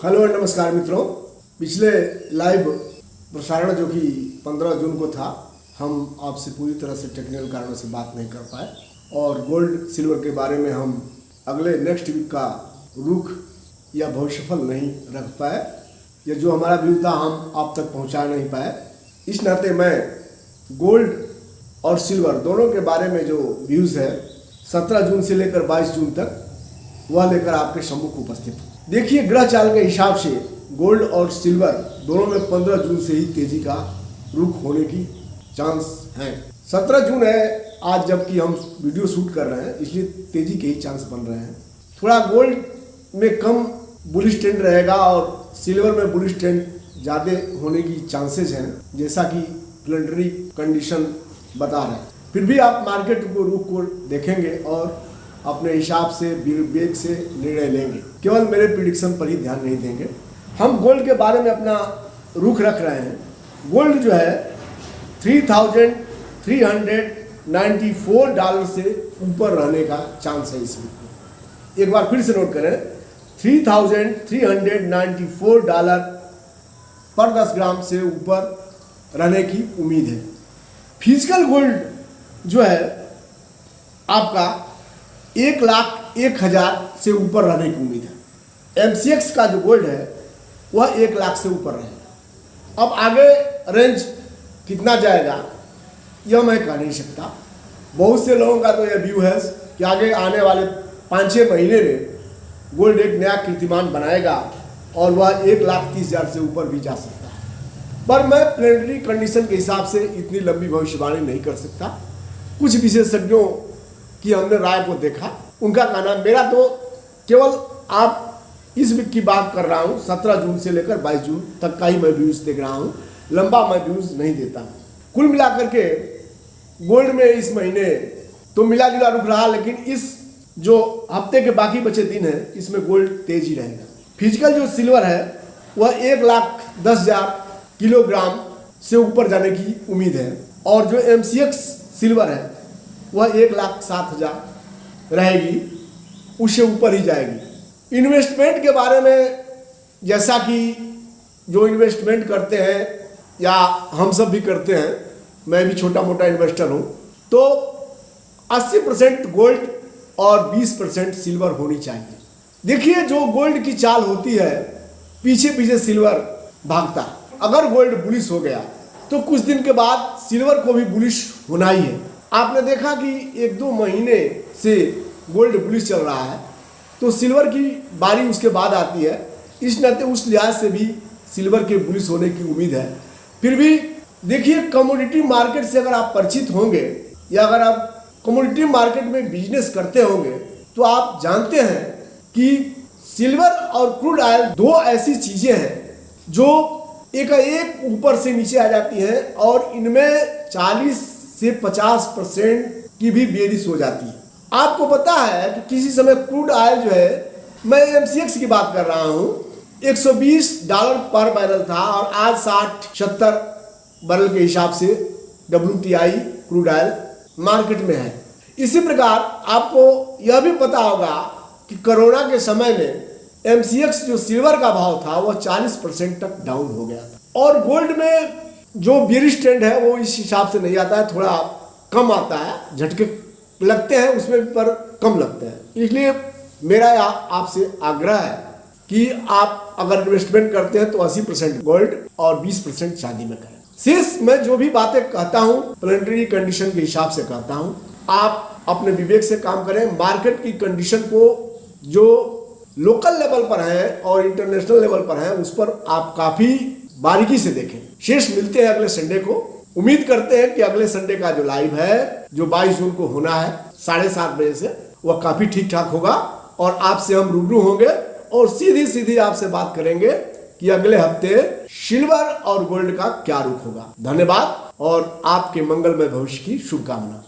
Hello और नमस्कार मित्रों। पिछले लाइव प्रसारण जो कि 15 जून को था, हम आपसे पूरी तरह से टेक्निकल कारणों से बात नहीं कर पाए और गोल्ड सिल्वर के बारे में हम अगले नेक्स्ट वीक का रुख या भविष्यफल नहीं रख पाए, या जो हमारा व्यू था हम आप तक पहुंचा नहीं पाए। इस नाते मैं गोल्ड और सिल्वर दोनों के बारे में जो व्यूज़ है 17 जून से लेकर 22 जून तक वह लेकर आपके सम्मुख उपस्थित हूँ। देखिए, ग्रह चाल के हिसाब से गोल्ड और सिल्वर दोनों में 15 जून से ही तेजी का रुख होने की चांस है। 17 जून है आज, जबकि हम वीडियो शूट कर रहे हैं, इसलिए तेजी के ही चांस बन रहे हैं। थोड़ा गोल्ड में कम बुलिश ट्रेंड रहेगा और सिल्वर में बुलिश ट्रेंड ज़्यादा होने की चांसेस हैं, जैसा कि प्लानिटरी कंडीशन बता रहे हैं। फिर भी आप मार्केट को रुख को देखेंगे और अपने हिसाब से विवेक से निर्णय लेंगे, केवल मेरे प्रिडिक्शन पर ही ध्यान नहीं देंगे। हम गोल्ड के बारे में अपना रुख रख रहे हैं। गोल्ड जो है $3,394 से ऊपर रहने का चांस है इस वीक में। एक बार फिर से नोट करें, $3,394 पर 10 ग्राम से ऊपर रहने की उम्मीद है। फिजिकल गोल्ड जो है आपका 1,01,000 से ऊपर रहने की उम्मीद है। MCX का जो गोल्ड है वह 1 लाख से ऊपर रहेगा। अब आगे रेंज कितना जाएगा यह मैं कह नहीं सकता। बहुत से लोगों का तो यह व्यू है कि आगे आने वाले 5-6 महीने में गोल्ड एक नया कीर्तिमान बनाएगा और वह 1,30,000 से ऊपर भी जा सकता है। पर मैं प्लानिटरी कंडीशन के हिसाब से इतनी लंबी भविष्यवाणी नहीं कर सकता। कुछ विशेषज्ञों कि हमने राय को देखा, उनका कहना, मेरा तो केवल आप इस वीक की बात कर रहा हूँ, 17 जून से लेकर 22 जून तक का ही मैं व्यूज़ देख रहा हूँ, लंबा मैं व्यूज़ नहीं देता हूँ। कुल मिलाकर के गोल्ड में इस महीने तो मिला जुला रुख रहा, लेकिन इस जो हफ्ते के बाकी बचे दिन है इसमें गोल्ड तेज ही रहेगा। फिजिकल जो सिल्वर है वह 1,10,000 किलोग्राम से ऊपर जाने की उम्मीद है और जो MCX सिल्वर है वह 1,07,000 रहेगी, उससे ऊपर ही जाएगी। इन्वेस्टमेंट के बारे में, जैसा कि जो इन्वेस्टमेंट करते हैं या हम सब भी करते हैं, मैं भी छोटा मोटा इन्वेस्टर हूँ, तो 80% गोल्ड और 20% सिल्वर होनी चाहिए। देखिए, जो गोल्ड की चाल होती है पीछे पीछे सिल्वर भागता है। अगर गोल्ड बुलिश हो गया तो कुछ दिन के बाद सिल्वर को भी बुलिश होना ही है। आपने देखा कि 1-2 महीने से गोल्ड बुलिश चल रहा है तो सिल्वर की बारी उसके बाद आती है। इस नाते उस लिहाज से भी सिल्वर के बुलिश होने की उम्मीद है। फिर भी देखिए, कमोडिटी मार्केट से अगर आप परिचित होंगे या अगर आप कमोडिटी मार्केट में बिजनेस करते होंगे तो आप जानते हैं कि सिल्वर और क्रूड ऑयल दो ऐसी चीज़ें हैं जो एक ऊपर से नीचे आ जाती हैं और इनमें 40 से 50% की भी बेरिश हो जाती है। आपको पता है कि किसी समय क्रूड ऑयल जो है, मैं MCX की बात कर रहा हूँ, $120 पर बैरल था और आज 60-70 बैरल के हिसाब से WTI क्रूड ऑयल मार्केट में है। इसी प्रकार आपको यह भी पता होगा कि कोरोना के समय में MCX जो सिल्वर का भाव था वह 40% तक डाउन हो गया था। और गोल्ड में जो बेरिश ट्रेंड है वो इस हिसाब से नहीं आता है, थोड़ा कम आता है, झटके लगते हैं उसमें पर कम लगते हैं। इसलिए मेरा आपसे आग्रह है कि आप अगर इन्वेस्टमेंट करते हैं तो 80% गोल्ड और 20% चांदी में करें। शेष मैं जो भी बातें कहता हूँ प्लानिटरी कंडीशन के हिसाब से कहता हूँ, आप अपने विवेक से काम करें। मार्केट की कंडीशन को जो लोकल लेवल पर है और इंटरनेशनल लेवल पर है उस पर आप काफ़ी बारीकी से देखें। शेष मिलते हैं अगले संडे को। उम्मीद करते हैं कि अगले संडे का जो लाइव है जो 22 जून को होना है 7:30 बजे से, वह काफ़ी ठीक ठाक होगा और आपसे हम रूबरू होंगे और सीधी सीधी आपसे बात करेंगे कि अगले हफ्ते सिल्वर और गोल्ड का क्या रुख होगा। धन्यवाद और आपके मंगलमय भविष्य की शुभकामना।